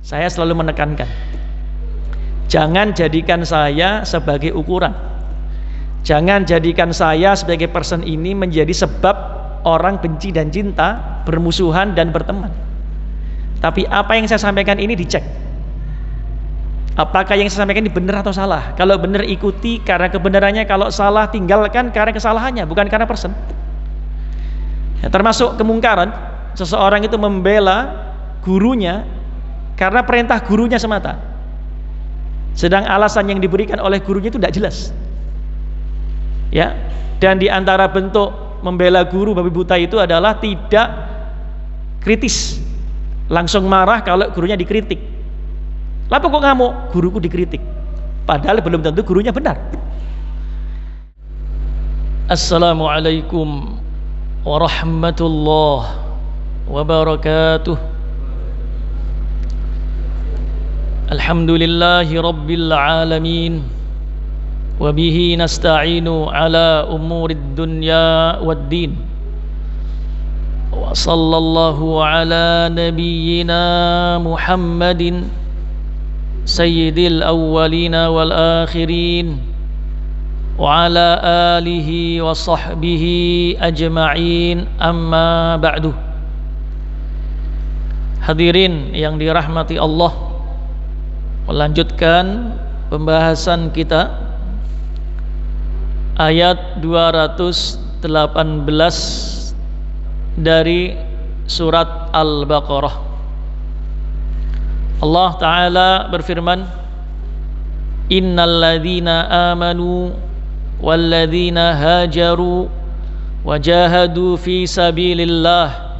Saya selalu menekankan, jangan jadikan saya sebagai ukuran. Jangan jadikan saya sebagai person ini menjadi sebab orang benci dan cinta, bermusuhan dan berteman. Tapi apa yang saya sampaikan ini dicek, apakah yang saya sampaikan ini benar atau salah. Kalau benar ikuti karena kebenarannya, kalau salah tinggalkan karena kesalahannya, bukan karena person. Ya, termasuk kemungkaran, seseorang itu membela gurunya karena perintah gurunya semata, sedang alasan yang diberikan oleh gurunya itu tidak jelas. Ya, dan di antara bentuk membela guru babi buta itu adalah tidak kritis, langsung marah kalau gurunya dikritik. Lalu kok ngamuk? Guruku dikritik, padahal belum tentu gurunya benar. Assalamualaikum warahmatullahi wabarakatuh. Alhamdulillahi rabbil alamin, wa bihi nasta'inu ala umurid dunya waddin, wa sallallahu ala nabiyyina Muhammadin sayyidil awwalina wal akhirin, wa ala alihi wa sahbihi ajma'in, amma ba'du. Hadirin yang dirahmati Allah, melanjutkan pembahasan kita ayat 218 dari surat Al-Baqarah. Allah Ta'ala berfirman, innal ladzina amanu wal ladzina hajaru wajahadu fi sabilillah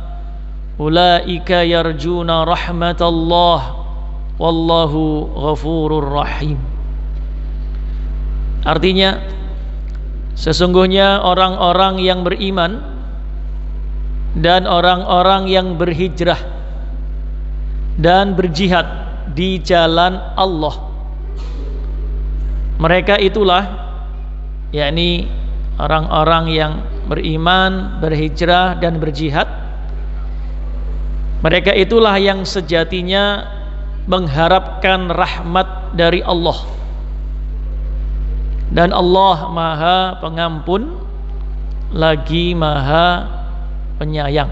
ulaika yarjuna rahmatallah wallahu ghafurur rahim. Artinya, sesungguhnya orang-orang yang beriman dan orang-orang yang berhijrah dan berjihad di jalan Allah, mereka itulah, yakni orang-orang yang beriman, berhijrah dan berjihad, mereka itulah yang sejatinya mengharapkan rahmat dari Allah, dan Allah Maha Pengampun lagi Maha Penyayang.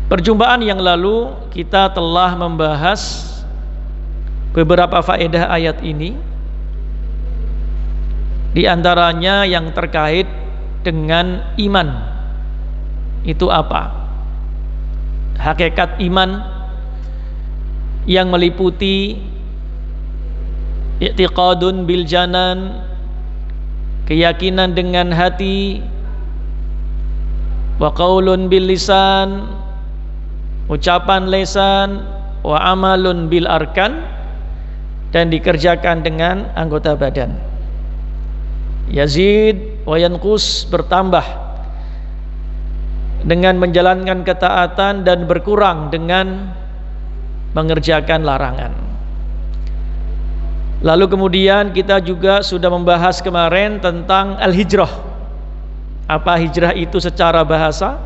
Perjumpaan yang lalu kita telah membahas beberapa faedah ayat ini, di antaranya yang terkait dengan iman. Itu apa? Hakikat iman yang meliputi i'tiqadun bil janan, keyakinan dengan hati, wa qaulun bil lisan, ucapan lisan, wa amalun bil arkan, dan dikerjakan dengan anggota badan. Yazid wa yanqus, bertambah dengan menjalankan ketaatan dan berkurang dengan mengerjakan larangan. Lalu kemudian kita juga sudah membahas kemarin tentang al-hijrah. Apa hijrah itu secara bahasa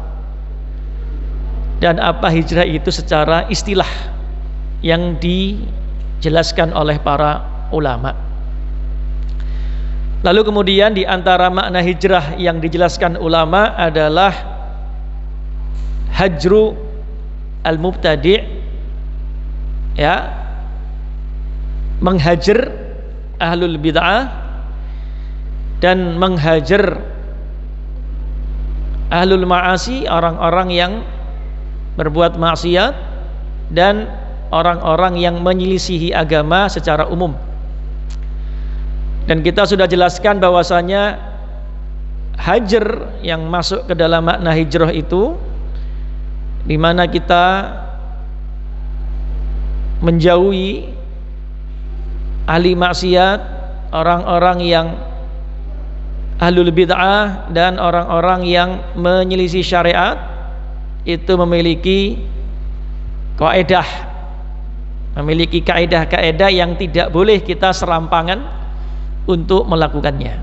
dan apa hijrah itu secara istilah yang dijelaskan oleh para ulama. Lalu kemudian di antara makna hijrah yang dijelaskan ulama adalah hajru al-mubtadi', ya, menghajar ahlul bid'ah dan menghajar ahlul ma'asi, orang-orang yang berbuat maksiat dan orang-orang yang menyelisihi agama secara umum. Dan kita sudah jelaskan bahwasanya hajar yang masuk ke dalam makna hijrah itu, di mana kita menjauhi ahli maksiat, orang-orang yang ahlul bid'ah dan orang-orang yang menyelisih syariat, itu memiliki kaidah, memiliki kaidah-kaidah yang tidak boleh kita serampangan untuk melakukannya.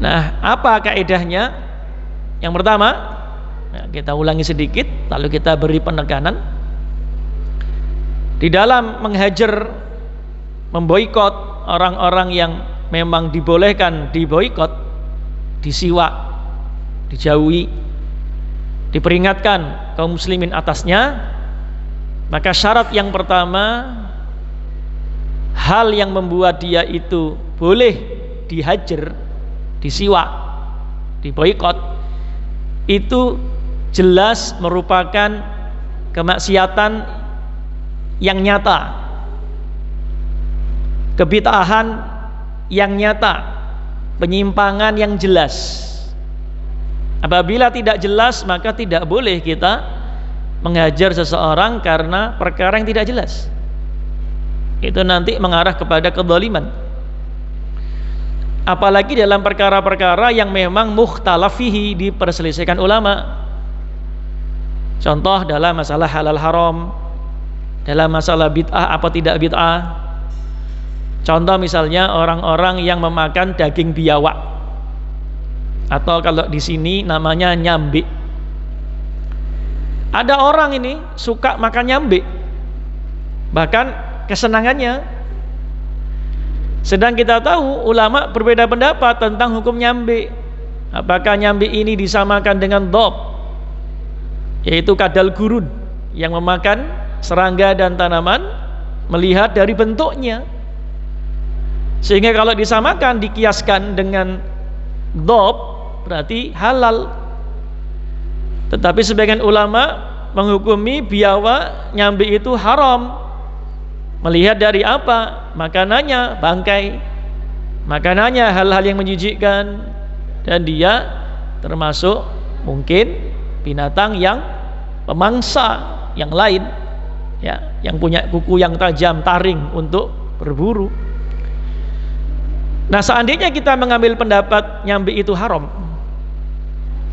Nah, apa kaidahnya? Yang pertama, Nah, kita ulangi sedikit lalu kita beri penekanan. Di dalam menghajar, memboikot orang-orang yang memang dibolehkan diboikot, disiwak, dijauhi, diperingatkan kaum muslimin atasnya, maka syarat yang pertama, hal yang membuat dia itu boleh dihajar, disiwak, diboikot, itu jelas merupakan kemaksiatan yang nyata, kebid'ahan yang nyata, penyimpangan yang jelas. Apabila tidak jelas, maka tidak boleh kita menghajar seseorang karena perkara yang tidak jelas. Itu nanti mengarah kepada kezaliman. Apalagi dalam perkara-perkara yang memang mukhtalaf fihi, diperselisihkan ulama. Contoh dalam masalah halal haram, dalam masalah bid'ah apa tidak bid'ah. Contoh misalnya orang-orang yang memakan daging biawak, atau kalau di sini namanya nyambi. Ada orang ini suka makan nyambi, bahkan kesenangannya. Sedang kita tahu ulama berbeda pendapat tentang hukum nyambi. Apakah nyambi ini disamakan dengan dob, yaitu kadal gurun yang memakan serangga dan tanaman, melihat dari bentuknya, sehingga kalau disamakan, dikiaskan dengan dob, berarti halal. Tetapi sebagian ulama menghukumi biawak, nyambi itu haram. Melihat dari apa? Makanannya bangkai, makanannya hal-hal yang menjijikkan, dan dia termasuk mungkin binatang yang pemangsa yang lain, ya, yang punya kuku yang tajam, taring untuk berburu. Nah, seandainya kita mengambil pendapat nyambi itu haram,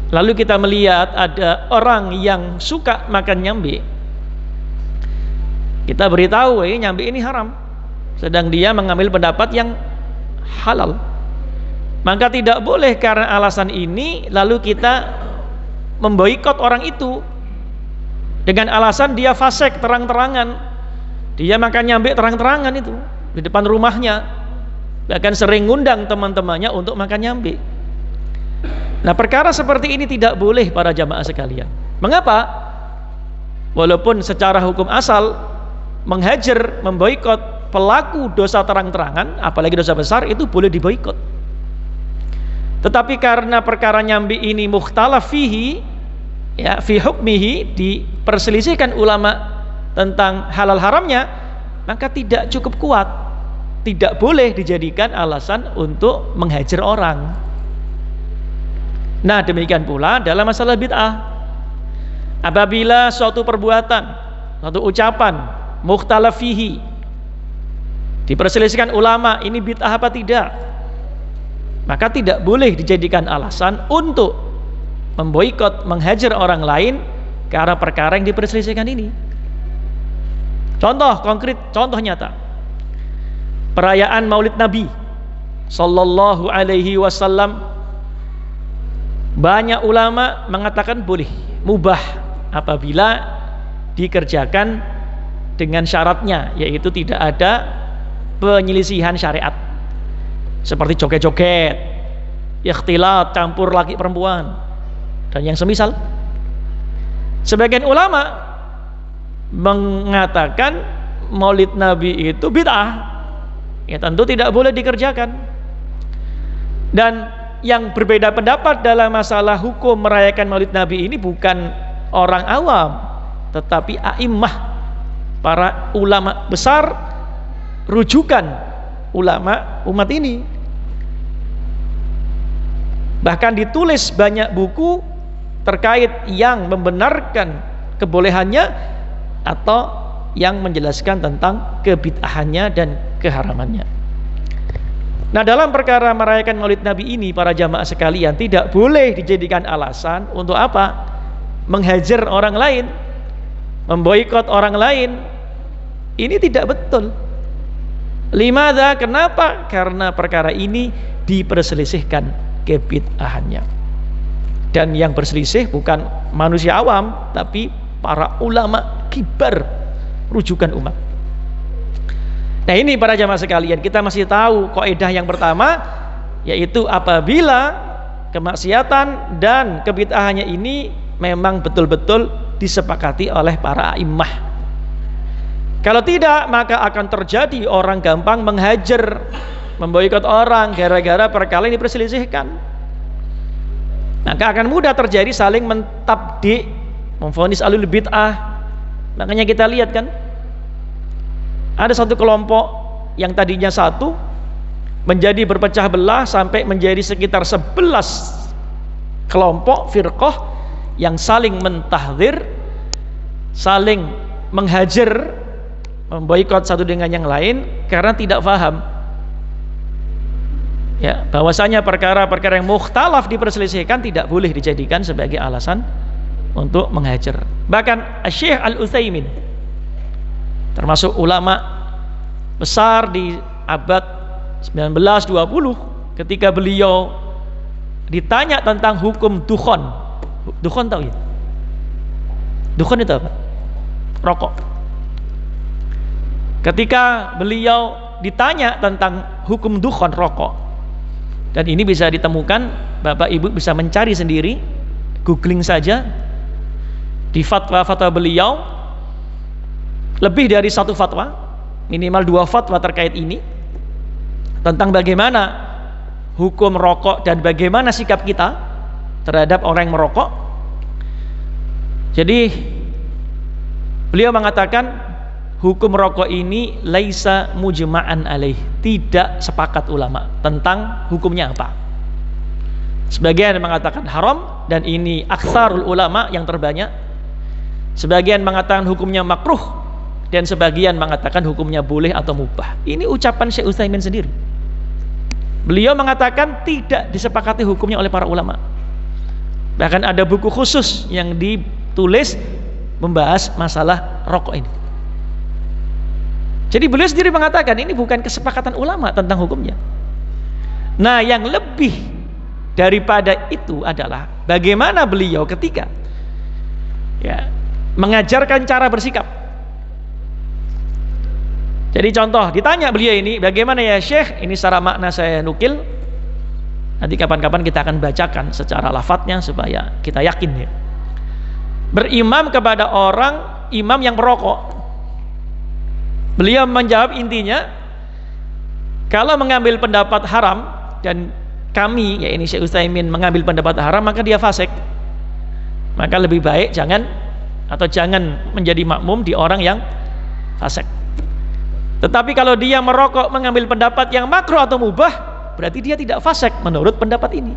lalu kita melihat ada orang yang suka makan nyambi, kita beritahu nyambi ini haram, sedang dia mengambil pendapat yang halal, maka tidak boleh karena alasan ini lalu kita memboikot orang itu dengan alasan dia fasik terang-terangan, dia makan nyambi terang-terangan itu di depan rumahnya, bahkan sering ngundang teman-temannya untuk makan nyambi. Nah, perkara seperti ini tidak boleh para jamaah sekalian. Mengapa? Walaupun secara hukum asal menghajar, memboikot pelaku dosa terang-terangan, apalagi dosa besar, itu boleh diboikot. Tetapi karena perkara nyambi ini mukhtalaf fihi, ya, fi hukmihi, diperselisihkan ulama tentang halal haramnya, maka tidak cukup kuat, tidak boleh dijadikan alasan untuk menghajar orang. Nah, demikian pula dalam masalah bid'ah. Apabila suatu perbuatan, suatu ucapan mukhtalaf fihi, diperselisihkan ulama ini bid'ah apa tidak, maka tidak boleh dijadikan alasan untuk memboikot, menghajar orang lain karena perkara yang diperselisihkan ini. Contoh konkret, contoh nyata, perayaan Maulid Nabi Sallallahu Alaihi Wasallam, banyak ulama mengatakan boleh, mubah apabila dikerjakan dengan syaratnya, yaitu tidak ada penyelisihan syariat seperti joget-joget, ikhtilat, campur laki perempuan, dan yang semisal. Sebagian ulama mengatakan Maulid Nabi itu bid'ah, ya tentu tidak boleh dikerjakan. Dan yang berbeda pendapat dalam masalah hukum merayakan Maulid Nabi ini bukan orang awam, tetapi a'immah, para ulama besar, rujukan ulama umat ini. Bahkan ditulis banyak buku terkait yang membenarkan kebolehannya atau yang menjelaskan tentang kebid'ahannya dan keharamannya. Nah, dalam perkara merayakan Maulid Nabi ini, para jamaah sekalian, tidak boleh dijadikan alasan untuk apa? Menghajar orang lain, memboikot orang lain. Ini tidak betul. Limadha? Kenapa? Karena perkara ini diperselisihkan kebid'ahannya. Dan yang berselisih bukan manusia awam, tapi para ulama kibar rujukan umat. Nah ini para jamaah sekalian, kita masih tahu kaidah yang pertama, yaitu apabila kemaksiatan dan kebid'ahannya ini memang betul-betul disepakati oleh para a'immah. Kalau tidak, maka akan terjadi orang gampang menghajar, memboikot orang gara-gara perkara ini diperselisihkan. Maka akan mudah terjadi saling mentabdi, memvonis ahlul bid'ah. Makanya kita lihat kan, ada satu kelompok yang tadinya satu menjadi berpecah belah sampai menjadi sekitar 11 kelompok firqah yang saling mentahdzir, saling menghajar, memboikot satu dengan yang lain karena tidak paham ya bahwasanya perkara-perkara yang mukhtalaf diperselisihkan tidak boleh dijadikan sebagai alasan untuk menghajar. Bahkan Syekh Al-Utsaimin termasuk ulama besar di abad 19-20, ketika beliau ditanya tentang hukum dukhon. Dukhon tahu ya? Dukhon itu apa? Rokok. Ketika beliau ditanya tentang hukum dukhon, rokok, dan ini bisa ditemukan, Bapak Ibu bisa mencari sendiri, googling saja di fatwa-fatwa beliau, lebih dari satu fatwa, minimal 2 fatwa terkait ini, tentang bagaimana hukum rokok dan bagaimana sikap kita terhadap orang yang merokok. Jadi beliau mengatakan hukum rokok ini laisa mujma'an alaih, tidak sepakat ulama tentang hukumnya apa. Sebagian mengatakan haram, dan ini aktsarul ulama yang terbanyak. Sebagian mengatakan hukumnya makruh, dan sebagian mengatakan hukumnya boleh atau mubah. Ini ucapan Syekh Utsaimin sendiri. Beliau mengatakan tidak disepakati hukumnya oleh para ulama. Bahkan ada buku khusus yang ditulis membahas masalah rokok ini. Jadi beliau sendiri mengatakan ini bukan kesepakatan ulama tentang hukumnya. Nah, yang lebih daripada itu adalah bagaimana beliau ketika ya mengajarkan cara bersikap. Jadi contoh, ditanya beliau ini, bagaimana ya Syekh, ini secara makna saya nukil, nanti kapan-kapan kita akan bacakan secara lafadznya supaya kita yakin ya. Berimam kepada orang imam yang merokok. Beliau menjawab intinya, kalau mengambil pendapat haram, dan kami, ya ini Syekh Utsaimin, mengambil pendapat haram, maka dia fasik. Maka lebih baik jangan menjadi makmum di orang yang fasik. Tetapi kalau dia merokok mengambil pendapat yang makruh atau mubah, berarti dia tidak fasik menurut pendapat ini.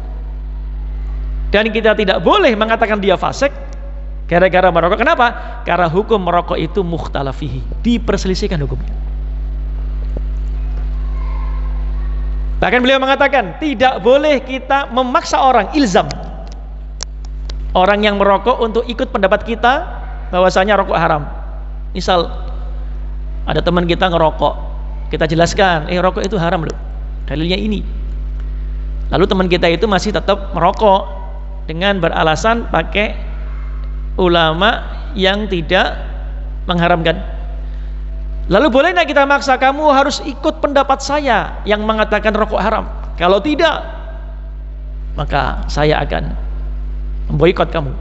Dan kita tidak boleh mengatakan dia fasik gara-gara merokok. Kenapa? Karena hukum merokok itu mukhtalafihi, diperselisihkan hukumnya. Bahkan beliau mengatakan tidak boleh kita memaksa orang, ilzam orang yang merokok untuk ikut pendapat kita bahwasanya rokok haram. Misal ada teman kita ngerokok, kita jelaskan, rokok itu haram loh, dalilnya ini. Lalu teman kita itu masih tetap merokok dengan beralasan pakai ulama yang tidak mengharamkan. Lalu boleh nggak kita maksa, kamu harus ikut pendapat saya yang mengatakan rokok haram? Kalau tidak, maka saya akan memboikot kamu.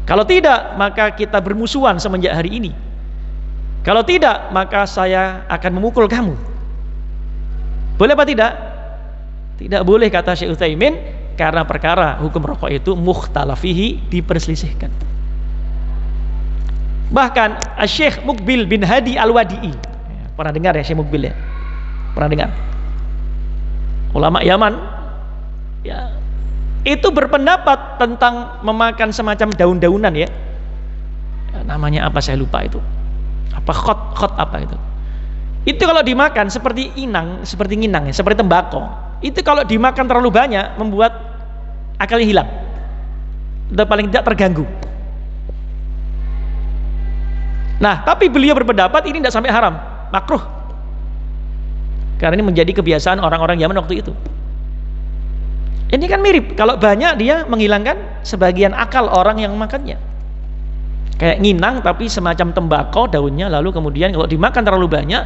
Kalau tidak, maka kita bermusuhan semenjak hari ini. Kalau tidak, maka saya akan memukul kamu. Boleh apa tidak? Tidak boleh, kata Syekh Utsaimin, karena perkara hukum rokok itu mukhtalafihi, diperselisihkan. Bahkan Syekh Muqbil bin Hadi Al-Wadi'i, pernah dengar ya Syekh Muqbil ya? Pernah dengar? Ulama Yaman ya, itu berpendapat tentang memakan semacam daun-daunan ya. Namanya apa saya lupa itu. Apa khot apa itu. Itu kalau dimakan seperti nginang ya, seperti tembakau. Itu kalau dimakan terlalu banyak membuat akalnya hilang. Atau paling tidak terganggu. Nah, tapi beliau berpendapat ini tidak sampai haram, makruh. Karena ini menjadi kebiasaan orang-orang Yaman waktu itu. Ini kan mirip, kalau banyak dia menghilangkan sebagian akal orang yang makannya. Kayak nginang tapi semacam tembakau daunnya, lalu kemudian kalau dimakan terlalu banyak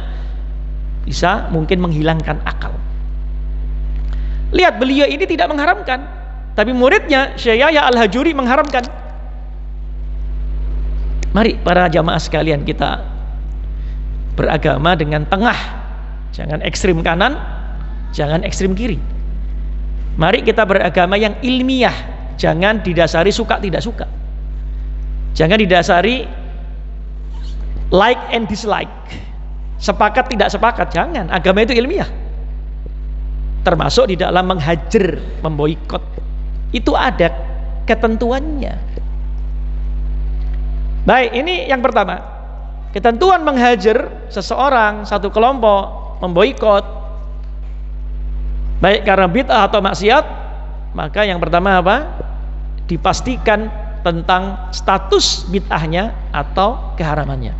bisa mungkin menghilangkan akal. Lihat, beliau ini tidak mengharamkan, tapi muridnya Syekh Yahya Al-Hajuri mengharamkan. Mari para jamaah sekalian, kita beragama dengan tengah, jangan ekstrim kanan, jangan ekstrim kiri. Mari kita beragama yang ilmiah, jangan didasari suka tidak suka, jangan didasari like and dislike, sepakat tidak sepakat. Jangan, agama itu ilmiah, termasuk di dalam menghajar, memboikot, itu ada ketentuannya. Baik, ini yang pertama, ketentuan menghajar seseorang, satu kelompok, memboikot baik karena bid'ah atau maksiat, maka yang pertama apa? Dipastikan tentang status bid'ahnya atau keharamannya.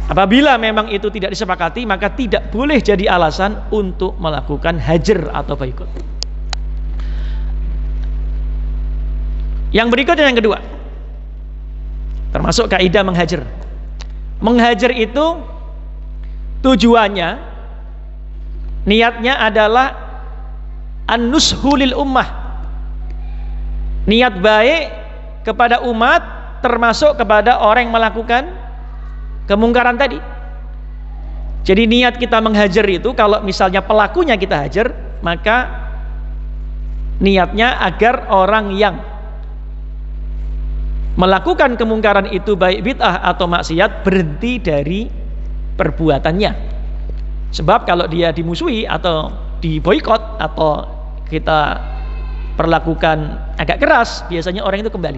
Apabila memang itu tidak disepakati, maka tidak boleh jadi alasan untuk melakukan hajar atau boikot. Yang berikutnya, yang kedua, termasuk kaidah menghajar. Menghajar itu tujuannya, niatnya adalah an-nushu lil ummah, niat baik kepada umat, termasuk kepada orang yang melakukan kemungkaran tadi. Jadi niat kita menghajar itu, kalau misalnya pelakunya kita hajar, maka niatnya agar orang yang melakukan kemungkaran itu, baik bid'ah atau maksiat, berhenti dari perbuatannya. Sebab kalau dia dimusuhi atau diboikot atau kita perlakukan agak keras, biasanya orang itu kembali.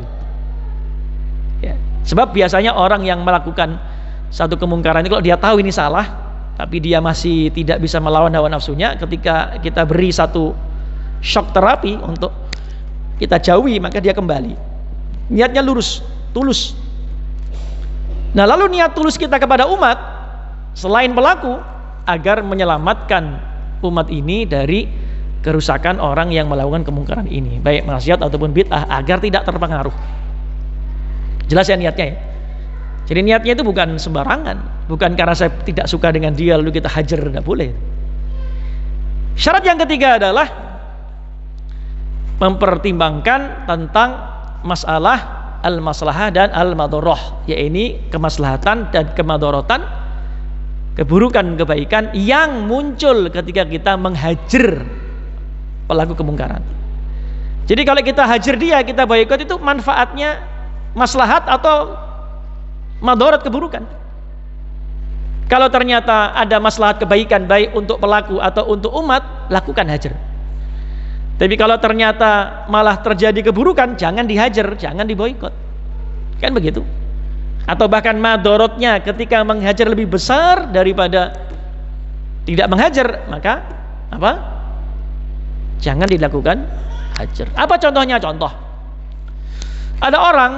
Ya. Sebab biasanya orang yang melakukan satu kemungkaran itu, kalau dia tahu ini salah, tapi dia masih tidak bisa melawan hawa nafsunya, ketika kita beri satu shock terapi untuk kita jauhi, maka dia kembali. Niatnya lurus, tulus. Nah, lalu niat tulus kita kepada umat selain pelaku, agar menyelamatkan umat ini dari kerusakan orang yang melakukan kemungkaran ini, baik maksiat ataupun bid'ah, agar tidak terpengaruh. Jelas ya niatnya ya. Jadi niatnya itu bukan sembarangan, bukan karena saya tidak suka dengan dia lalu kita hajar, tidak boleh. Syarat yang ketiga adalah mempertimbangkan tentang masalah al-maslahah dan al-madharah, yaitu kemaslahatan dan kemadharatan, keburukan kebaikan yang muncul ketika kita menghajar pelaku kemungkaran. Jadi kalau kita hajar dia, kita boikot, itu manfaatnya maslahat atau madharat keburukan. Kalau ternyata ada maslahat kebaikan baik untuk pelaku atau untuk umat, lakukan hajar. Tapi kalau ternyata malah terjadi keburukan, jangan dihajar, jangan diboikot. Kan begitu. Atau bahkan madharatnya ketika menghajar lebih besar daripada tidak menghajar, maka apa? Jangan dilakukan hajar. Apa contohnya? Contoh, ada orang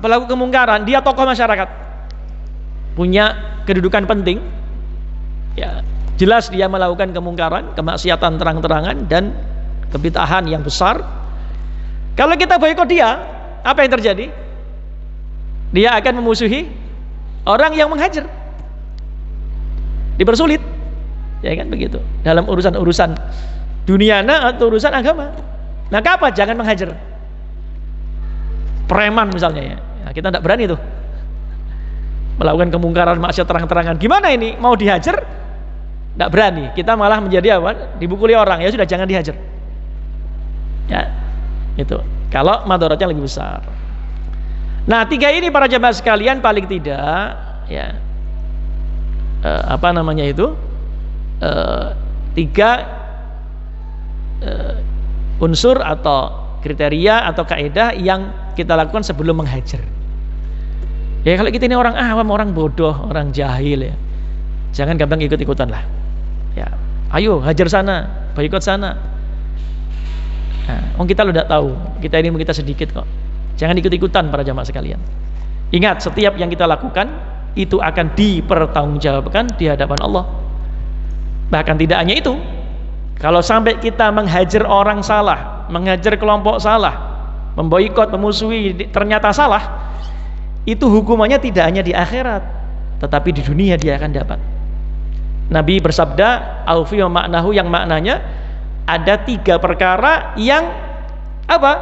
pelaku kemungkaran, dia tokoh masyarakat, punya kedudukan penting, ya jelas dia melakukan kemungkaran, kemaksiatan terang-terangan dan kebid'ahan yang besar. Kalau kita boikot dia, apa yang terjadi? Dia akan memusuhi orang yang menghajar, dipersulit, ya kan begitu, dalam urusan-urusan duniana atau urusan agama. Maka apa? Jangan menghajar. Preman misalnya ya, kita tidak berani tuh melakukan kemungkaran maksiat terang-terangan. Gimana ini? Mau dihajar? Tidak berani. Kita malah menjadi apa? Dibukuli orang. Ya sudah, jangan dihajar. Ya, itu. Kalau madharatnya lebih besar. Nah, tiga ini para jamaah sekalian paling tidak ya tiga unsur atau kriteria atau kaidah yang kita lakukan sebelum menghajar. Ya kalau kita ini orang awam, orang bodoh, orang jahil ya, jangan gampang ikut-ikutan lah. Ya, ayo hajar sana, boikot sana. Nah, kita lo tidak tahu, kita ini kita sedikit kok. Jangan ikut-ikutan para jamaah sekalian. Ingat, setiap yang kita lakukan itu akan dipertanggungjawabkan di hadapan Allah. Bahkan tidak hanya itu, kalau sampai kita menghajar orang salah, mengajar kelompok salah, memboikot, memusuhi, ternyata salah, itu hukumannya tidak hanya di akhirat, tetapi di dunia dia akan dapat. Nabi bersabda, aufi wa maknahu, yang maknanya ada 3 perkara yang apa?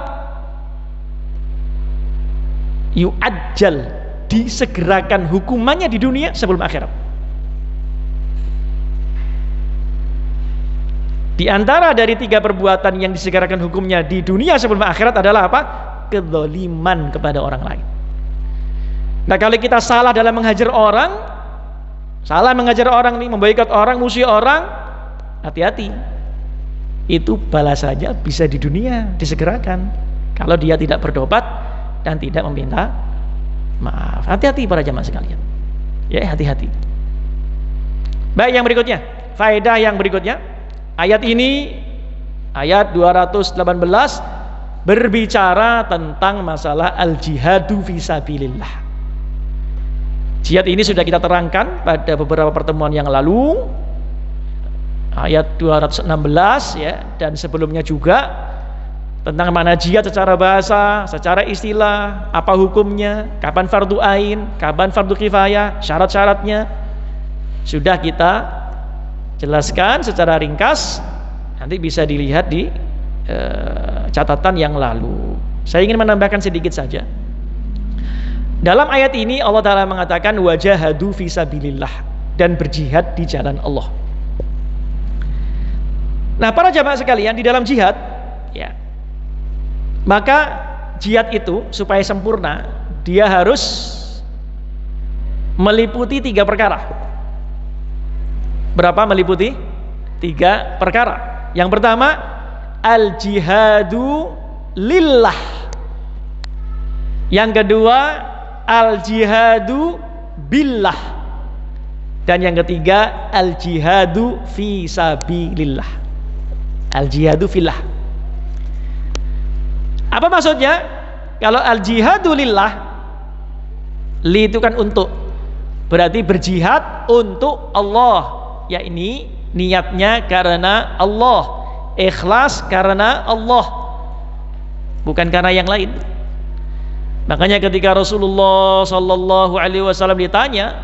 Yu'ajjal, disegerakan hukumannya di dunia sebelum akhirat. Di antara dari 3 perbuatan yang disegerakan hukumnya di dunia sebelum akhirat adalah apa? Kezaliman kepada orang lain. Nah, kalau kita salah dalam mengajar orang, nih, memboikot orang, musuh orang, hati-hati. Itu balasannya bisa di dunia disegerakan kalau dia tidak bertobat dan tidak meminta maaf. Hati-hati para jamaah sekalian. Ya, hati-hati. Baik, yang berikutnya, faedah yang berikutnya. Ayat ini, ayat 218, berbicara tentang masalah al-jihadu fisabilillah. Jihad ini sudah kita terangkan pada beberapa pertemuan yang lalu, ayat 216 ya, dan sebelumnya juga tentang mana jihad secara bahasa, secara istilah, apa hukumnya, kapan fardu ain, kapan fardu kifayah, syarat-syaratnya sudah kita jelaskan secara ringkas. Nanti bisa dilihat di catatan yang lalu. Saya ingin menambahkan sedikit saja. Dalam ayat ini Allah Ta'ala mengatakan wajahadu fisabilillah, dan berjihad di jalan Allah. Nah, para jamaah sekalian, di dalam jihad ya, maka jihad itu supaya sempurna, dia harus meliputi 3 perkara. Berapa meliputi? 3 perkara. Yang pertama, al-jihadu lillah. Yang kedua, al-jihadu billah. Dan yang ketiga, al-jihadu fi sabilillah. Al-jihadu fillah. Apa maksudnya? Kalau al-jihadu lillah, li itu kan untuk, berarti berjihad untuk Allah. Ya, ini niatnya karena Allah, ikhlas karena Allah, bukan karena yang lain. Makanya ketika Rasulullah sallallahu alaihi wasallam ditanya,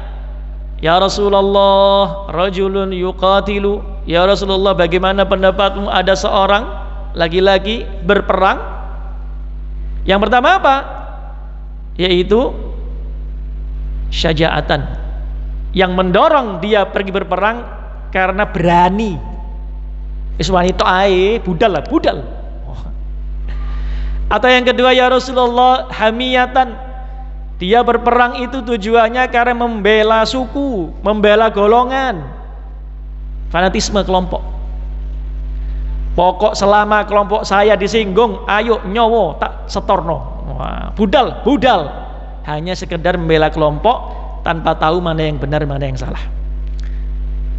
"Ya Rasulullah, rajulun yuqatilu." Ya Rasulullah, bagaimana pendapatmu ada seorang laki-laki berperang? Yang pertama apa? Yaitu syaja'atan, yang mendorong dia pergi berperang karena berani. Wanita ae, budal. Atau yang kedua, ya Rasulullah, hamiyatan, dia berperang itu tujuannya karena membela suku, membela golongan, fanatisme kelompok. Pokok selama kelompok saya disinggung, ayo nyowo tak setorno. Wah, budal, hanya sekedar membela kelompok tanpa tahu mana yang benar, mana yang salah.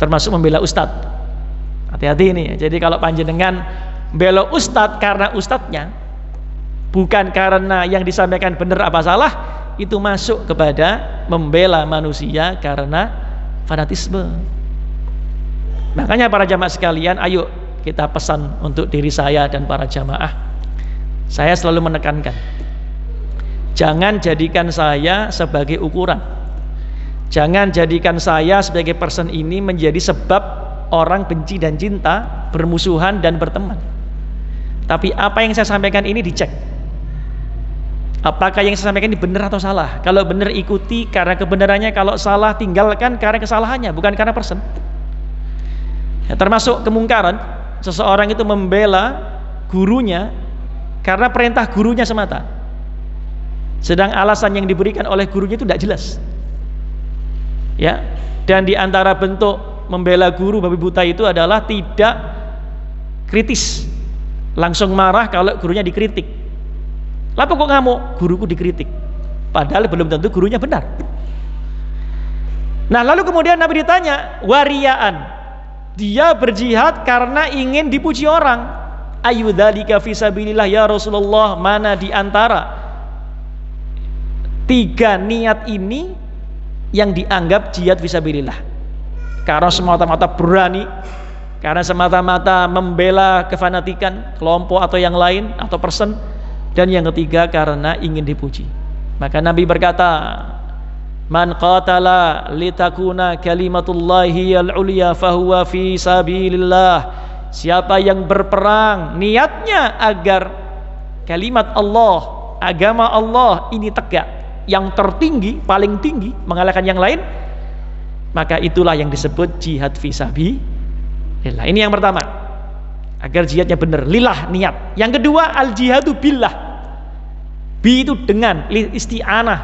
Termasuk membela ustadz. Hati-hati ini. Jadi kalau panjenengan bela ustadz karena ustadznya, bukan karena yang disampaikan benar apa salah, itu masuk kepada membela manusia karena fanatisme. Makanya para jamaah sekalian, ayo kita pesan untuk diri saya dan para jamaah. Saya selalu menekankan, jangan jadikan saya sebagai ukuran. Jangan jadikan saya sebagai person ini menjadi sebab orang benci dan cinta, bermusuhan dan berteman. Tapi apa yang saya sampaikan ini dicek, apakah yang saya sampaikan ini benar atau salah. Kalau benar ikuti karena kebenarannya, kalau salah tinggalkan karena kesalahannya, bukan karena person. Ya, termasuk kemungkaran, seseorang itu membela gurunya karena perintah gurunya semata, sedang alasan yang diberikan oleh gurunya itu tidak jelas. Ya, dan di antara bentuk membela guru babi buta itu adalah tidak kritis, langsung marah kalau gurunya dikritik. Lalu kok ngamuk? Guruku dikritik, padahal belum tentu gurunya benar. Nah, lalu kemudian Nabi ditanya, wariyaan, dia berjihad karena ingin dipuji orang. Ayyudzalika fisabilillah ya Rasulullah, mana di antara 3 niat ini yang dianggap jihad fisabilillah? Karena semata-mata berani karena semata-mata membela kefanatikan kelompok atau yang lain atau person, dan yang ketiga karena ingin dipuji. Maka Nabi berkata, man qatala litakuna kalimatullahi al-ulya fahuwa fi sabilillah. Siapa yang berperang niatnya agar kalimat Allah, agama Allah ini tegak, yang tertinggi, paling tinggi, mengalahkan yang lain, maka itulah yang disebut jihad fi sabilillah. Ini yang pertama, agar jihadnya benar, lillah niat. Yang kedua, al jihadu billah. Bi itu dengan, isti'anah,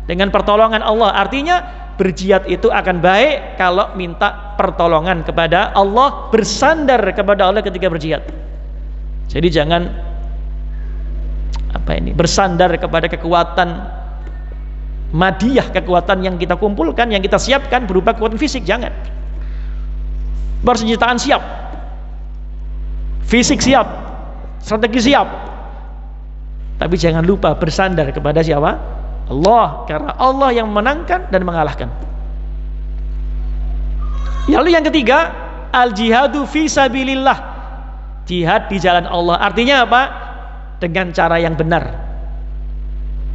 dengan pertolongan Allah. Artinya berjihad itu akan baik kalau minta pertolongan kepada Allah, bersandar kepada Allah ketika berjihad. Jadi jangan bersandar kepada kekuatan madiyah, kekuatan yang kita kumpulkan, yang kita siapkan berupa kekuatan fisik. Jangan. Persenjataan siap, fisik siap, strategi siap, tapi jangan lupa bersandar kepada siapa? Allah, karena Allah yang memenangkan dan mengalahkan. Lalu yang ketiga, al jihadu fi sabilillah, jihad di jalan Allah. Artinya apa? Dengan cara yang benar,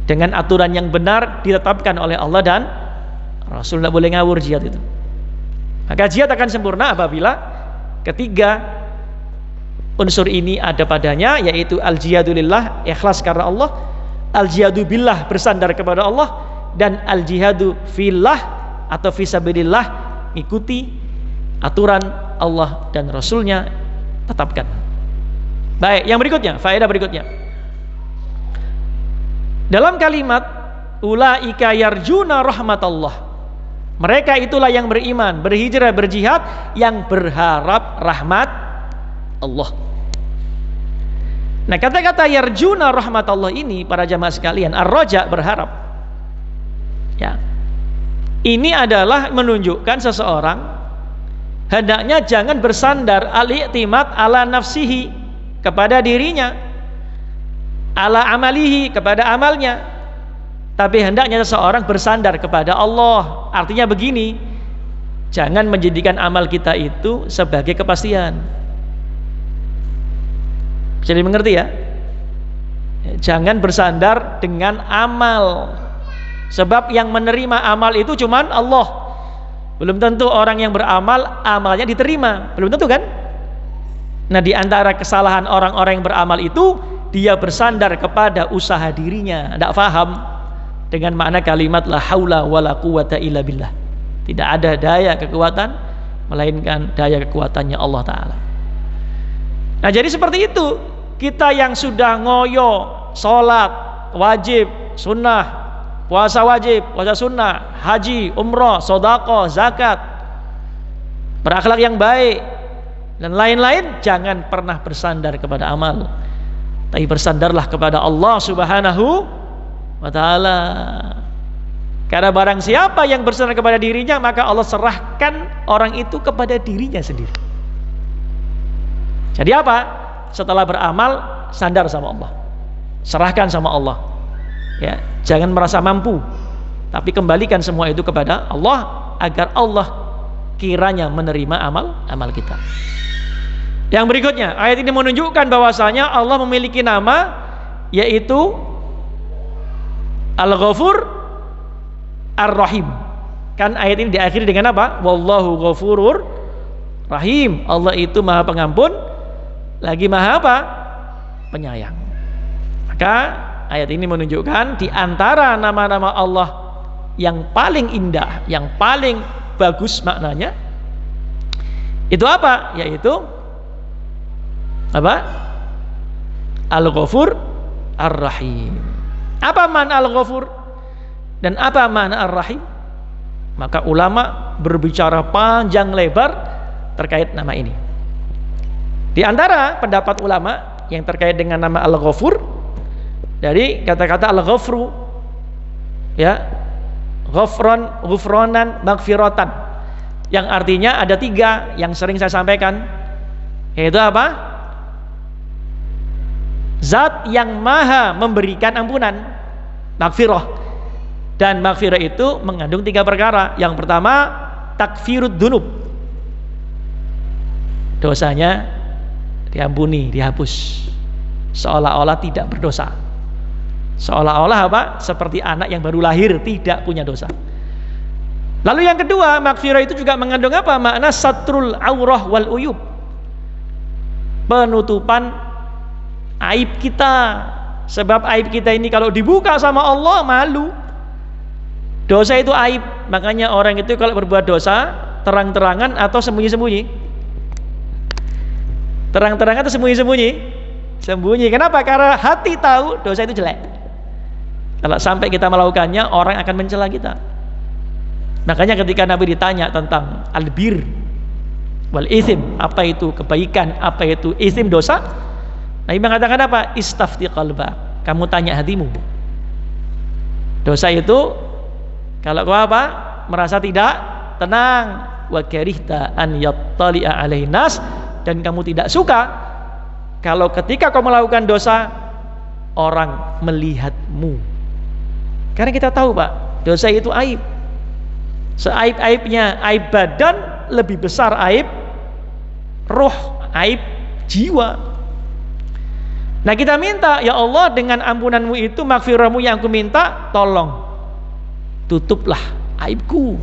dengan aturan yang benar ditetapkan oleh Allah dan Rasul. Tidak boleh ngawur jihad itu. Maka jihad akan sempurna apabila ketiga unsur ini ada padanya, yaitu al jihadu lillah, ikhlas karena Allah, al jihadu billah, bersandar kepada Allah, dan al jihadu fillah atau fisabilillah, ikuti aturan Allah dan Rasulnya tetapkan. Baik, yang berikutnya, faedah berikutnya, dalam kalimat ulaika yarjuna rahmatallah, mereka itulah yang beriman, berhijrah, berjihad, yang berharap rahmat Allah. Nah, kata-kata yarjuna rahmatallah ini, para jamaah sekalian, ar-raja, berharap, ya, ini adalah menunjukkan seseorang hendaknya jangan bersandar al-i'timad ala nafsihi, kepada dirinya, ala amalihi, kepada amalnya, tapi hendaknya seseorang bersandar kepada Allah. Artinya begini, jangan menjadikan amal kita itu sebagai kepastian. Jadi mengerti ya? Jangan bersandar dengan amal, sebab yang menerima amal itu cuman Allah. Belum tentu orang yang beramal amalnya diterima, belum tentu kan? Nah, di antara kesalahan orang-orang yang beramal itu, dia bersandar kepada usaha dirinya, tidak faham dengan makna kalimat la haula wala quwata illa billah. Tidak ada daya kekuatan melainkan daya kekuatannya Allah Ta'ala. Nah, jadi seperti itu, kita yang sudah ngoyo sholat wajib, sunnah, puasa wajib, puasa sunnah, haji, umroh, sedekah, zakat, berakhlak yang baik dan lain-lain, jangan pernah bersandar kepada amal, tapi bersandarlah kepada Allah Subhanahu wa Ta'ala. Karena barang siapa yang bersandar kepada dirinya, maka Allah serahkan orang itu kepada dirinya sendiri. Jadi apa? Setelah beramal, sandar sama Allah, serahkan sama Allah, ya, jangan merasa mampu, tapi kembalikan semua itu kepada Allah, agar Allah kiranya menerima amal kita. Yang berikutnya, ayat ini menunjukkan bahwasanya Allah memiliki nama, yaitu Al-Ghafur Ar-Rahim. Kan ayat ini diakhiri dengan apa? Wallahu ghafurur rahim. Allah itu maha pengampun, lagi maha apa? Penyayang. Maka ayat ini menunjukkan di antara nama-nama Allah yang paling indah, yang paling bagus maknanya, itu apa? Yaitu apa? Al-Ghafur Ar-Rahim. Apa makna Al-Ghafur dan apa makna Ar-Rahim? Maka ulama berbicara panjang lebar terkait nama ini. Di antara pendapat ulama yang terkait dengan nama Al-Ghafur, dari kata-kata Al-Ghafru, ya, ghafran, ghufranan, maghfiratan, yang artinya ada tiga yang sering saya sampaikan, yaitu apa? Zat yang maha memberikan ampunan, maghfirah. Dan maghfirah itu mengandung tiga perkara. Yang pertama, takfirud dunub, dosanya diampuni, dihapus, seolah-olah tidak berdosa, seolah-olah apa? Seperti anak yang baru lahir, tidak punya dosa. Lalu yang kedua, maghfirah itu juga mengandung apa? Makna satrul aurah wal uyub, penutupan aib kita. Sebab aib kita ini kalau dibuka sama Allah malu. Dosa itu aib. Makanya orang itu kalau berbuat dosa terang-terangan atau sembunyi-sembunyi. Terang-terangan atau sembunyi-sembunyi? Sembunyi. Kenapa? Karena hati tahu dosa itu jelek. Kalau sampai kita melakukannya, orang akan mencela kita. Makanya ketika Nabi ditanya tentang albir wal ithim, apa itu kebaikan, apa itu ithim, dosa, Nabi mengatakan apa? Istafti qalbak, kamu tanya hatimu. Dosa itu kalau kau apa? Merasa tidak tenang, wa karihta an yattali'a alaihin nas, dan kamu tidak suka kalau ketika kau melakukan dosa orang melihatmu. Karena kita tahu Pak, dosa itu aib. Seaib-aibnya aib badan, lebih besar aib roh, aib jiwa. Nah kita minta, ya Allah dengan ampunanmu itu, maghfirahmu yang aku minta, tolong tutuplah aibku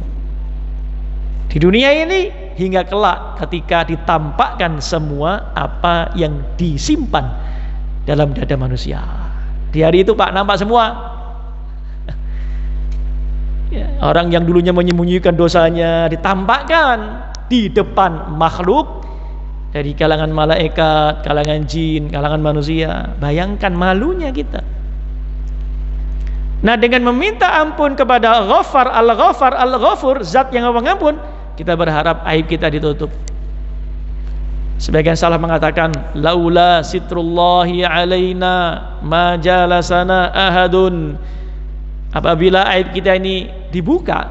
di dunia ini hingga kelak ketika ditampakkan semua apa yang disimpan dalam dada manusia. Di hari itu Pak, nampak semua. Orang yang dulunya menyembunyikan dosanya ditampakkan di depan makhluk, dari kalangan malaikat, kalangan jin, kalangan manusia. Bayangkan malunya kita. Nah dengan meminta ampun kepada Ghaffar al-Ghafur, zat yang mengampun, kita berharap aib kita ditutup. Sebagian salaf mengatakan, laula sitrullahi alaina ma jalasana ahadun. Apabila aib kita ini dibuka,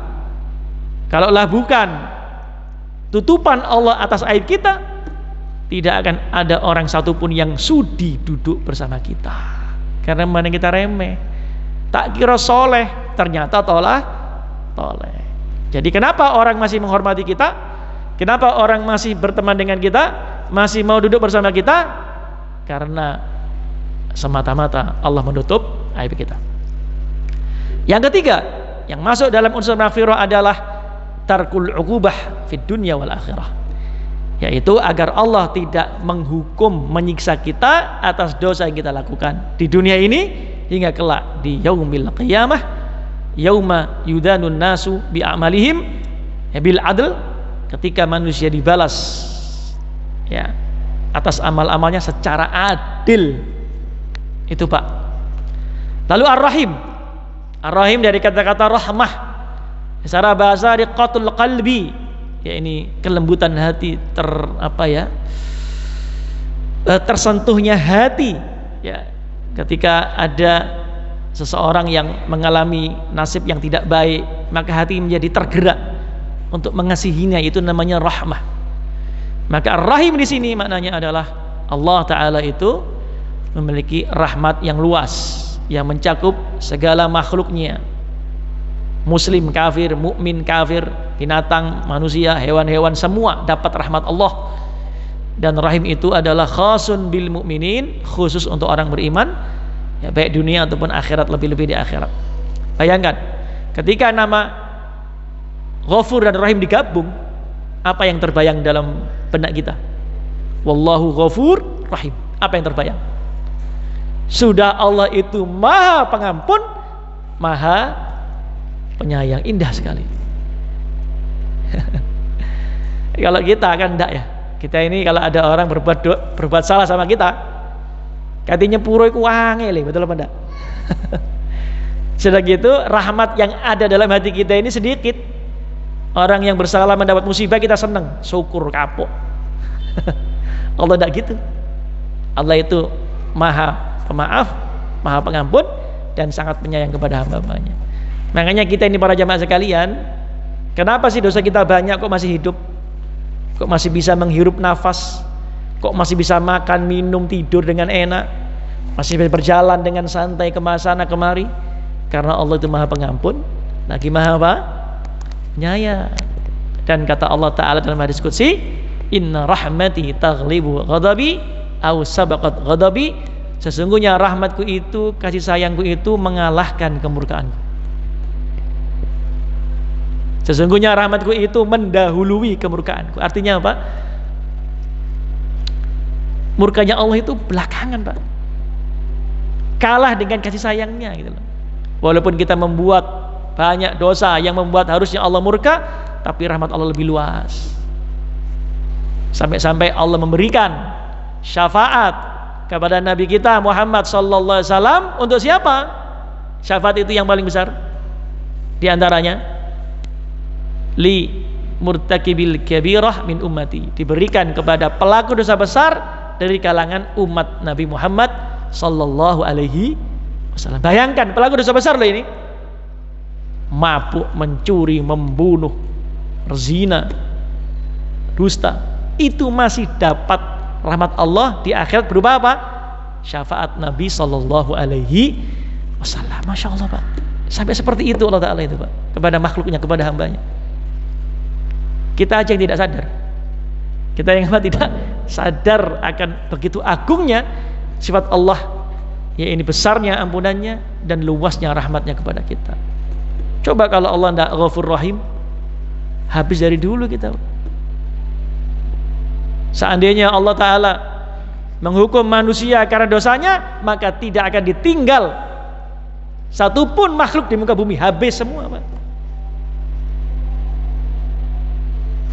kalaulah bukan tutupan Allah atas aib kita, tidak akan ada orang satupun yang sudi duduk bersama kita. Karena mana kita remeh, tak kira soleh, ternyata toleh. Jadi kenapa orang masih menghormati kita? Kenapa orang masih berteman dengan kita, masih mau duduk bersama kita? Karena semata-mata Allah menutup aib kita. Yang ketiga, yang masuk dalam unsur maghfirah adalah tarkul uqubah fid dunya wal akhirah, yaitu agar Allah tidak menghukum, menyiksa kita atas dosa yang kita lakukan di dunia ini hingga kelak di yaumil qiyamah, yauma yudanun nasu bi a'malihim bil adl, ketika manusia dibalas ya atas amal-amalnya secara adil. Itu Pak. Lalu Ar-Rahim dari kata-kata rahmah, secara bahasa riqatul qalbi, ya ini kelembutan hati, tersentuhnya hati ya ketika ada seseorang yang mengalami nasib yang tidak baik, maka hati menjadi tergerak untuk mengasihinya, itu namanya rahmah. Maka Ar-Rahim di sini maknanya adalah Allah Ta'ala itu memiliki rahmat yang luas, yang mencakup segala makhluknya, muslim kafir, mukmin kafir, binatang, manusia, hewan-hewan, semua dapat rahmat Allah. Dan rahim itu adalah khasun bil mukminin, khusus untuk orang beriman ya, baik dunia ataupun akhirat, lebih-lebih di akhirat. Bayangkan ketika nama Ghafur dan Rahim digabung, apa yang terbayang dalam benak kita? Wallahu Ghafur Rahim. Apa yang terbayang? Sudah Allah itu maha pengampun, maha penyayang, indah sekali. Kalau kita kan enggak ya. Kita ini kalau ada orang berbuat salah sama kita, katanya puro iku wangel, betul apa enggak? Sudah gitu rahmat yang ada dalam hati kita ini sedikit. Orang yang bersalah mendapat musibah kita senang, syukur kapok. Allah enggak gitu. Allah itu maha pemaaf, maha pengampun, dan sangat penyayang kepada hamba-hambanya. Makanya kita ini para jamaah sekalian, kenapa sih dosa kita banyak kok masih hidup? Kok masih bisa menghirup nafas? Kok masih bisa makan, minum, tidur dengan enak? Masih bisa berjalan dengan santai sana kemari? Karena Allah itu maha pengampun, lagi maha apa? Penyayang. Dan kata Allah Ta'ala dalam hadis qudsi, Inna rahmati taghlibu ghadabi aw sabaqat ghadabi. Sesungguhnya rahmatku itu, kasih sayangku itu mengalahkan kemurkaanku. Sesungguhnya rahmatku itu mendahului kemurkaanku. Artinya apa? Murkanya Allah itu belakangan, Pak. Kalah dengan kasih sayangnya gitu loh. Walaupun kita membuat banyak dosa yang membuat harusnya Allah murka, tapi rahmat Allah lebih luas. Sampai-sampai Allah memberikan syafaat kepada Nabi kita Muhammad sallallahu alaihi wasallam. Untuk siapa? Syafaat itu yang paling besar di antaranya li murtakibil kabirah min ummati, diberikan kepada pelaku dosa besar dari kalangan umat Nabi Muhammad sallallahu alaihi wasallam. Bayangkan pelaku dosa besar loh ini, mabuk, mencuri, membunuh, berzina, dusta, itu masih dapat rahmat Allah di akhirat berupa apa? Syafaat Nabi sallallahu alaihi wasallam. Masya Allah, Pak. Sampai seperti itu Allah Ta'ala itu, Pak, kepada makhluknya, kepada hambanya. Kita aja yang tidak sadar. Kita yang tidak sadar akan begitu agungnya sifat Allah, ya ini besarnya ampunannya dan luasnya rahmatnya kepada kita. Coba kalau Allah tidak Ghafur Rahim, habis dari dulu kita. Seandainya Allah Ta'ala menghukum manusia karena dosanya, maka tidak akan ditinggal satupun makhluk di muka bumi, habis semua, Pak.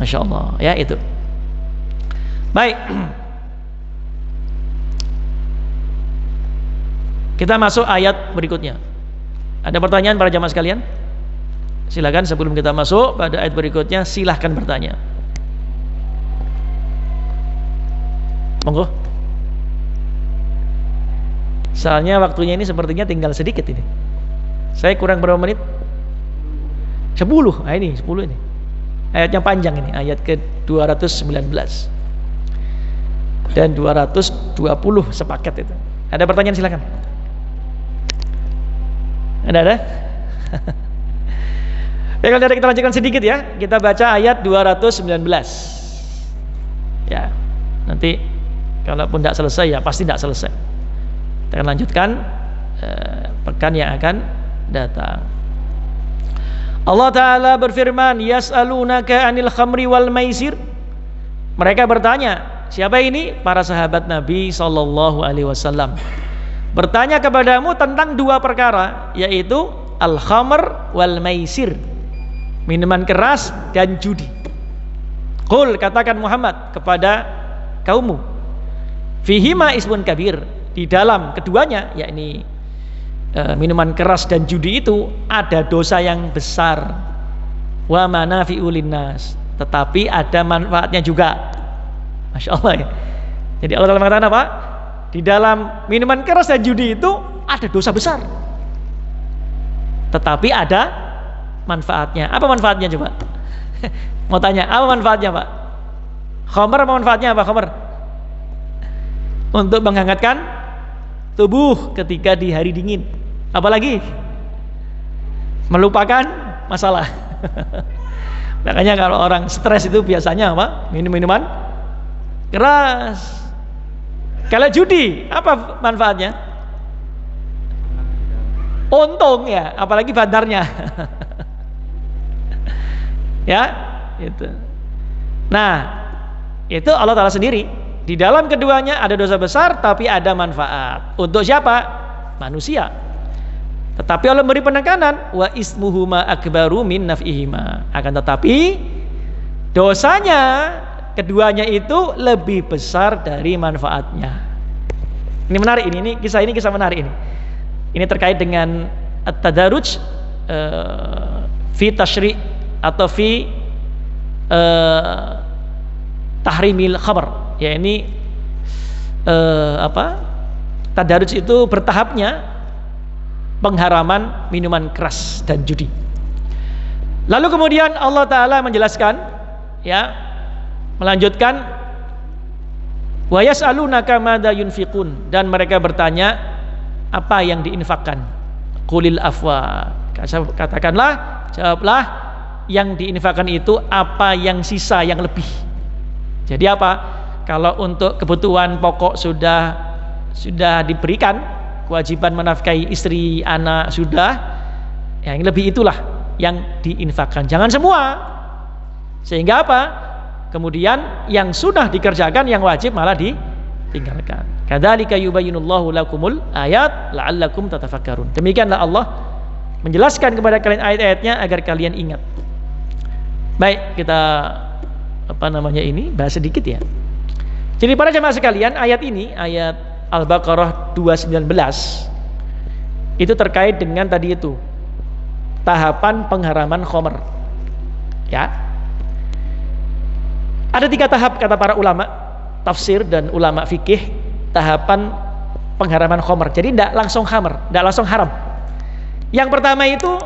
Masya Allah, ya itu. Baik, kita masuk ayat berikutnya. Ada pertanyaan para jamaah sekalian? Silakan sebelum kita masuk pada ayat berikutnya, silahkan bertanya. Monggo. Soalnya waktunya ini sepertinya tinggal sedikit ini. Saya kurang berapa menit? 10. Nah ini 10 ini. Ayatnya panjang ini, ayat ke-219 dan 220 sepaket itu. Ada pertanyaan silakan. Ada? Ya, kalau ada kita lanjutkan sedikit ya. Kita baca ayat 219. Ya. Nanti kalaupun tidak selesai, ya pasti tidak selesai. Kita akan lanjutkan pekan yang akan datang. Allah Ta'ala berfirman, yas'alunaka anil khamri wal maisir. Mereka bertanya, siapa ini? Para sahabat Nabi sallallahu alaihi wasallam bertanya kepadamu tentang dua perkara, yaitu al-khamr wal maisir, minuman keras dan judi. Qul, katakan Muhammad kepada kaummu, fihima ismun kabir, di dalam keduanya, yakni minuman keras dan judi itu ada dosa yang besar, wa manafi'ul linnas, tetapi ada manfaatnya juga. Masya Allah ya. Jadi Allah Ta'ala mengatakan apa? Di dalam minuman keras dan judi itu ada dosa besar, tetapi ada manfaatnya. Apa manfaatnya coba? Mau tanya, apa manfaatnya Pak? Khamr apa manfaatnya apa khamr? Untuk menghangatkan tubuh ketika di hari dingin. Apalagi melupakan masalah. Makanya kalau orang stres itu biasanya apa? Minum-minuman keras. Kalau judi, apa manfaatnya? Untung ya, apalagi bandarnya. Ya, itu. Nah, itu Allah Ta'ala sendiri. Di dalam keduanya ada dosa besar, tapi ada manfaat. Untuk siapa? Manusia. Tetapi Allah memberi penekanan, wa ismuhuma akbaru min naf'ihima. Akan tetapi dosanya keduanya itu lebih besar dari manfaatnya. Ini menarik ini kisah menarik ini. Ini terkait dengan at-tadaruj fi tasyri' atau fi tahrimil khamr. Ya ini tadarruj itu bertahapnya pengharaman minuman keras dan judi. Lalu kemudian Allah Ta'ala menjelaskan, ya, melanjutkan, wa yas'alunaka madza yunfiqun, dan mereka bertanya apa yang diinfakkan. Qulil afwa, katakanlah, jawablah, yang diinfakkan itu apa yang sisa, yang lebih. Jadi apa? Kalau untuk kebutuhan pokok sudah diberikan, kewajiban menafkahi istri, anak sudah, yang lebih itulah yang diinfakkan. Jangan semua. Sehingga apa? Kemudian yang sudah dikerjakan, yang wajib malah ditinggalkan. Kadzalika yubayyinullahu lakumul ayat la'allakum tatafakkarun. Demikianlah Allah menjelaskan kepada kalian ayat-ayatnya agar kalian ingat. Baik, kita bahas sedikit ya. Jadi para jemaah sekalian, ayat ini, ayat Al-Baqarah 219, itu terkait dengan tadi itu, tahapan pengharaman khamr. Ya. Ada 3 tahap kata para ulama tafsir dan ulama fikih, tahapan pengharaman khamr. Jadi tidak langsung khamr, tidak langsung haram. Yang pertama itu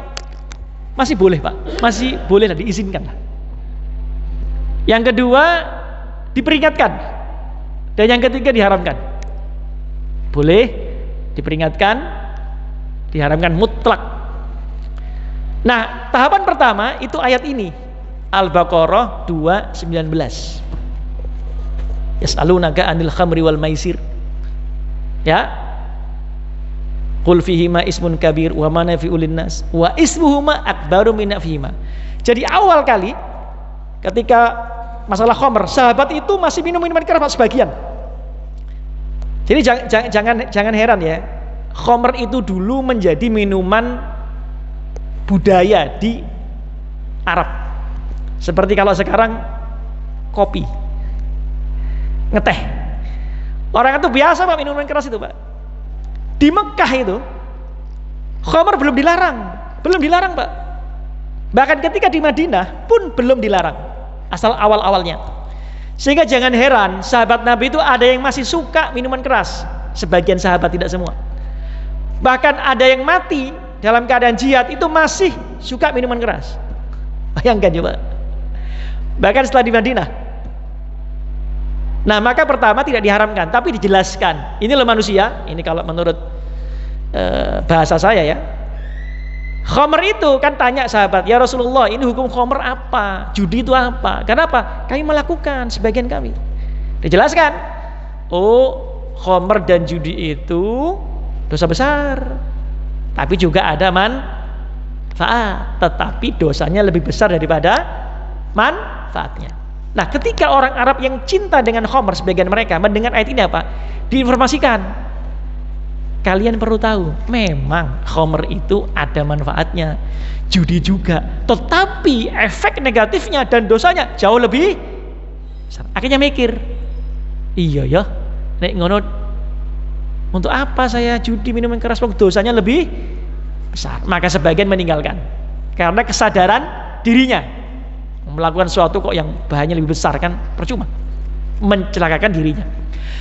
masih boleh, Pak. Masih boleh lah, diizinkan lah. Yang kedua diperingatkan, dan yang ketiga diharamkan. Boleh, diperingatkan, diharamkan mutlak. Nah, tahapan pertama itu ayat ini, Al-Baqarah 219. Yas'alunaka 'anil khamri wal maisir. Ya. Qul fihima ismun kabir wa manafi'u linnas wa ismuhuma akbaru min nafihima. Jadi awal kali ketika masalah khamr, sahabat itu masih minum minuman keras sebagian. Jadi jangan heran ya, khamr itu dulu menjadi minuman budaya di Arab. Seperti kalau sekarang kopi, ngeteh. Orang itu biasa Pak minuman keras itu Pak. Di Mekah itu khamr belum dilarang Pak. Bahkan ketika di Madinah pun belum dilarang, asal awal-awalnya. Sehingga jangan heran sahabat Nabi itu ada yang masih suka minuman keras, sebagian sahabat, tidak semua. Bahkan ada yang mati dalam keadaan jihad itu masih suka minuman keras. Bayangkan coba. Bahkan setelah di Madinah. Nah, maka pertama tidak diharamkan, tapi dijelaskan. Ini loh manusia, ini kalau menurut bahasa saya ya. Khamr itu kan tanya sahabat, ya Rasulullah, ini hukum khamr apa? Judi itu apa? Kenapa? Kami melakukan, sebagian kami. Dijelaskan, oh khamr dan judi itu dosa besar, tapi juga ada manfaat, tetapi dosanya lebih besar daripada manfaatnya. Nah, ketika orang Arab yang cinta dengan khamr, sebagian mereka mendengar ayat ini apa? Diinformasikan, kalian perlu tahu, memang khamr itu ada manfaatnya, judi juga, tetapi efek negatifnya dan dosanya jauh lebih besar. Akhirnya mikir, iya ya, nek ngono, untuk apa saya judi minuman keras, dosanya lebih besar. Maka sebagian meninggalkan karena kesadaran dirinya, melakukan sesuatu kok yang bahayanya lebih besar, kan percuma, mencelakakan dirinya.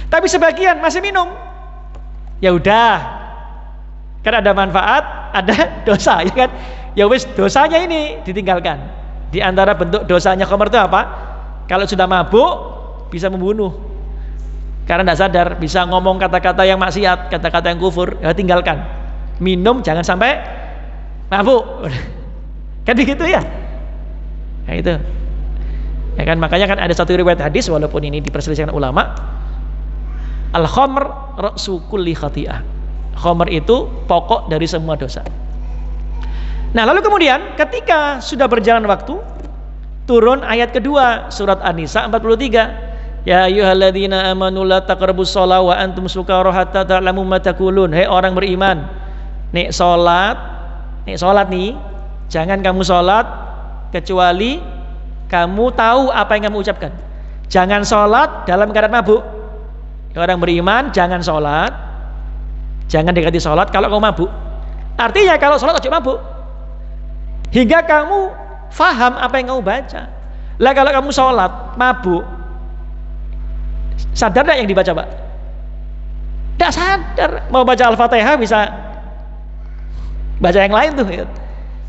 Tapi sebagian masih minum. Ya udah, kan ada manfaat, ada dosa, ya kan? Ya wis, dosanya ini ditinggalkan. Di antara bentuk dosanya khamr itu apa? Kalau sudah mabuk bisa membunuh, karena tidak sadar, bisa ngomong kata-kata yang maksiat, kata-kata yang kufur, ya tinggalkan. Minum jangan sampai mabuk. Kan begitu ya? Nah itu. Ya kan, makanya kan ada satu riwayat hadis, walaupun ini diperselisihkan ulama, al-khamr ra'su kulli khati'ah. Khamr itu pokok dari semua dosa. Nah, lalu kemudian ketika sudah berjalan waktu, turun ayat kedua surat An-Nisa 43. Ya ayyuhalladzina amanu la taqrabus shalah wa antum sukara hatta ta'lamu ma taqulun. Hei orang beriman, nek salat nih, jangan kamu salat kecuali kamu tahu apa yang kamu ucapkan. Jangan salat dalam keadaan mabuk. Orang beriman jangan sholat, jangan dekati sholat kalau kamu mabuk. Artinya kalau sholat ojo mabuk, hingga kamu faham apa yang kamu baca. Lah kalau kamu sholat mabuk, sadar tidak yang dibaca Pak? Tidak sadar. Mau baca Al-Fatihah bisa baca yang lain tuh.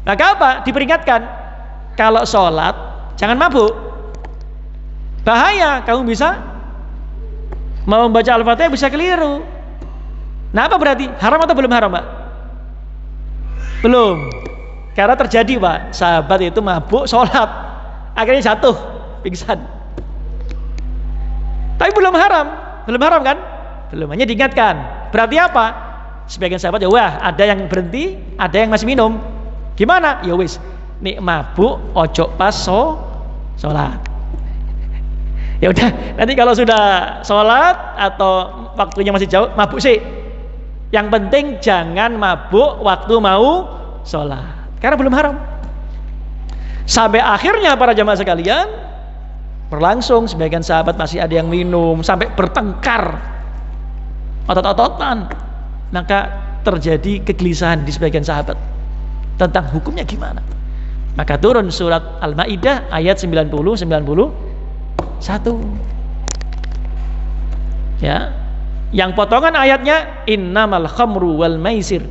Maka apa? Diperingatkan, kalau sholat jangan mabuk. Bahaya, kamu bisa mau membaca Al-Fatihah bisa keliru. Nah, apa berarti? Haram atau belum haram, Pak? Belum. Karena terjadi, Pak, sahabat itu mabuk sholat, akhirnya jatuh pingsan. Tapi belum haram. Belum haram kan? Belum, hanya diingatkan. Berarti apa? Sebagian sahabat ya, wah, ada yang berhenti, ada yang masih minum. Gimana? Ya wis, nek mabuk ojo pas sholat. Ya udah, nanti kalau sudah sholat atau waktunya masih jauh, mabuk sih. Yang penting jangan mabuk waktu mau sholat, karena belum haram. Sampai akhirnya para jamaah sekalian berlangsung, sebagian sahabat masih ada yang minum sampai bertengkar, otot-ototan. Maka terjadi kegelisahan di sebagian sahabat tentang hukumnya gimana. Maka turun surat Al-Maidah ayat 90-91. Ya. Yang potongan ayatnya, innamal khamru wal maisir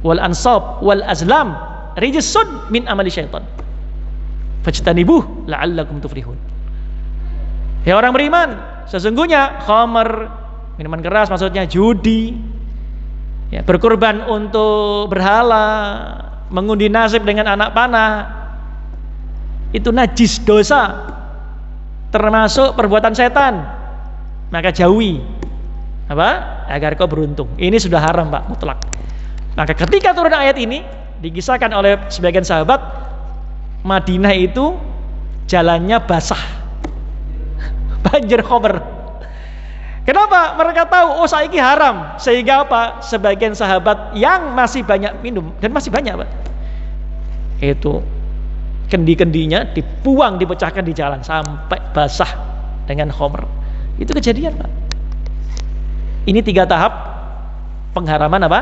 wal ansab wal azlam rijsun min amali syaitan fajtanibuh la'allakum tuflihun. Ya orang beriman, sesungguhnya khamr, minuman keras, maksudnya judi, ya, berkorban untuk berhala, mengundi nasib dengan anak panah, itu najis, dosa, termasuk perbuatan setan. Maka jauhi, apa? Agar kau beruntung. Ini sudah haram, Pak, mutlak. Maka ketika turun ayat ini, dikisahkan oleh sebagian sahabat, Madinah itu jalannya basah, banjir khamr. Kenapa? Mereka tahu, oh saiki haram. Sehingga apa? Sebagian sahabat yang masih banyak minum, dan masih banyak, Pak, itu kendi-kendinya dibuang, dipecahkan di jalan sampai basah dengan khamr. Itu kejadian, Pak. Ini 3 tahap pengharaman apa?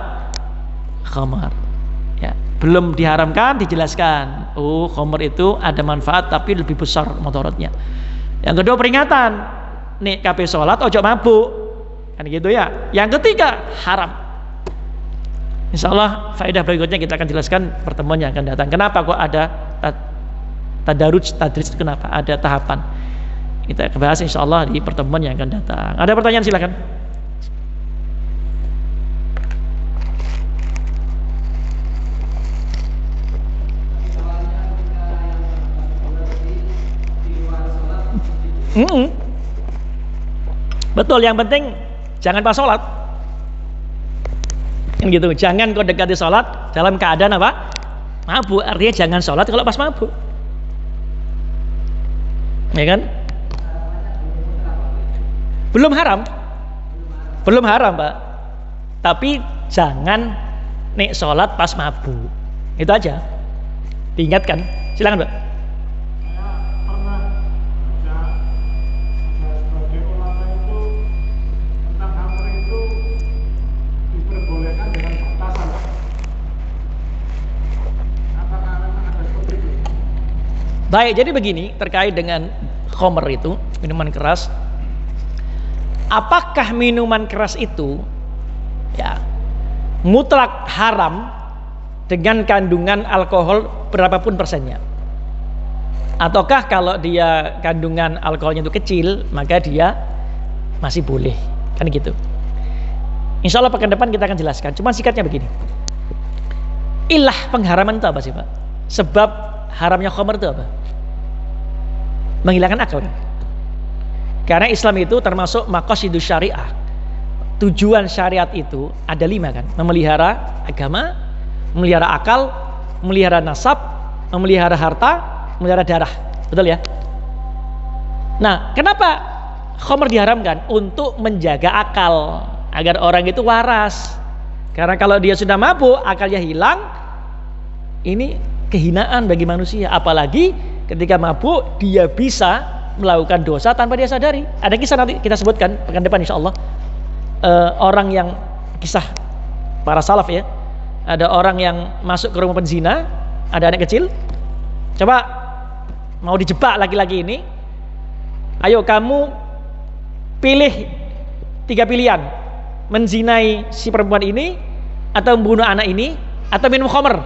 Khamr. Ya, belum diharamkan, dijelaskan. Oh, khamr itu ada manfaat tapi lebih besar mudaratnya. Yang kedua peringatan, nih kabeh salat ojo mabuk, kan gitu ya. Yang ketiga haram. Insyaallah faedah berikutnya kita akan jelaskan pertemuan yang akan datang. Kenapa kok ada tadrij? Kenapa ada tahapan? Kita bahas insyaallah di pertemuan yang akan datang. Ada pertanyaan silakan. Betul, yang penting jangan pas sholat, kan gitu. Jangan kau dekati sholat dalam keadaan apa? Mabuk. Artinya jangan sholat kalau pas mabuk, ya kan? Belum haram, Pak. Tapi jangan nek sholat pas mabuk. Itu aja, diingatkan. Silakan, Pak. Baik, jadi begini terkait dengan khamr itu, minuman keras. Apakah minuman keras itu ya mutlak haram dengan kandungan alkohol berapapun persennya? Ataukah kalau dia kandungan alkoholnya itu kecil, maka dia masih boleh? Kan gitu. Insya Allah pekan depan kita akan jelaskan. Cuma singkatnya begini. Ilah pengharaman itu apa sih, Pak? Sebab haramnya khamr itu apa? Menghilangkan akal kan? Karena Islam itu termasuk maqasidus syariah. Tujuan syariat itu ada 5 kan? Memelihara agama, memelihara akal, memelihara nasab, memelihara harta, memelihara darah. Betul ya? Nah, kenapa khamr diharamkan? Untuk menjaga akal, agar orang itu waras. Karena kalau dia sudah mabuk, akalnya hilang, ini kehinaan bagi manusia. Apalagi ketika mabuk dia bisa melakukan dosa tanpa dia sadari. Ada kisah nanti kita sebutkan pekan depan insyaallah. Orang yang kisah para salaf ya. Ada orang yang masuk ke rumah penzina, ada anak kecil. Coba mau dijebak laki-laki ini. Ayo kamu pilih 3 pilihan. Menzinai si perempuan ini, atau membunuh anak ini, atau minum khamr.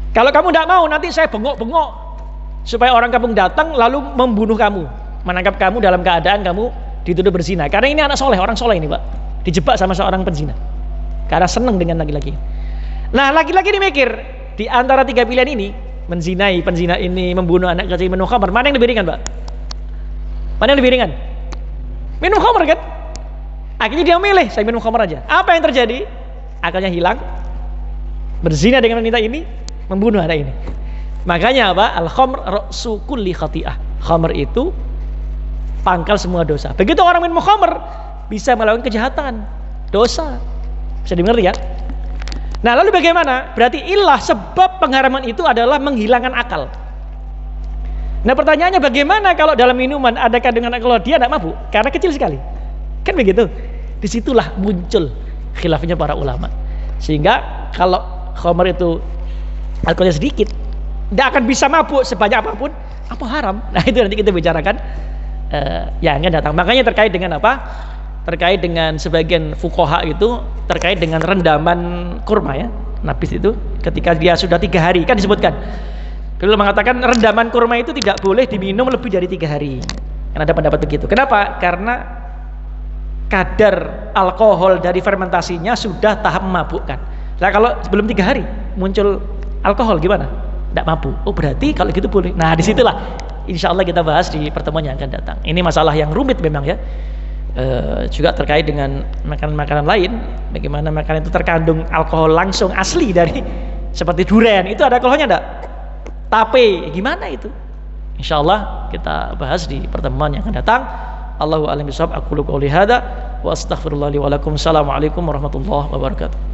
Kalau kamu tidak mau, nanti saya bengok-bengok supaya orang kampung datang lalu membunuh kamu, menangkap kamu dalam keadaan kamu dituduh berzina. Karena ini anak soleh, orang soleh ini, Pak, dijebak sama seorang penzina karena senang dengan laki-laki. Nah, laki-laki ini mikir, di antara 3 pilihan ini, menzinai penzina ini, membunuh anak kecil, minum khamr, mana yang lebih ringan, Pak? Mana yang lebih ringan? Minum khamr kan? Akhirnya dia milih, saya minum khamr aja. Apa yang terjadi? Akalnya hilang, berzina dengan wanita ini, membunuh anak ini. Makanya apa? Al-khamr ra'su kulli khati'ah. Khamr itu pangkal semua dosa. Begitu orang minum khamr, bisa melakukan kejahatan, dosa. Bisa dimengerti ya? Nah, lalu bagaimana? Berarti ilah sebab pengharaman itu adalah menghilangkan akal. Nah, pertanyaannya bagaimana kalau dalam minuman ada kandungan alkohol, dia tidak mabuk? Karena kecil sekali. Kan begitu. Disitulah muncul khilafnya para ulama. Sehingga kalau khamr itu alkoholnya sedikit, tidak akan bisa mabuk sebanyak apapun, apa haram? Nah, itu nanti kita bicarakan yang akan datang. Makanya terkait dengan apa? Terkait dengan sebagian fuqaha itu terkait dengan rendaman kurma ya. Nabis itu ketika dia sudah 3 hari, kan disebutkan. Beliau mengatakan rendaman kurma itu tidak boleh diminum lebih dari 3 hari. Karena ada pendapat begitu. Kenapa? Karena kadar alkohol dari fermentasinya sudah tahap memabukkan. Nah, kalau sebelum 3 hari muncul alkohol gimana? Tidak mabuk. Oh, berarti kalau gitu boleh. Nah, disitulah insya Allah kita bahas di pertemuan yang akan datang. Ini masalah yang rumit memang ya. Juga terkait dengan makanan-makanan lain. Bagaimana makanan itu terkandung alkohol langsung asli dari seperti durian. Itu ada alkoholnya enggak? Tape, gimana itu? Insya Allah kita bahas di pertemuan yang akan datang. Allahu a'lam bishawab. Aqulu qouli hadza wa astaghfirullah li wa lakum. Assalamualaikum warahmatullahi wabarakatuh.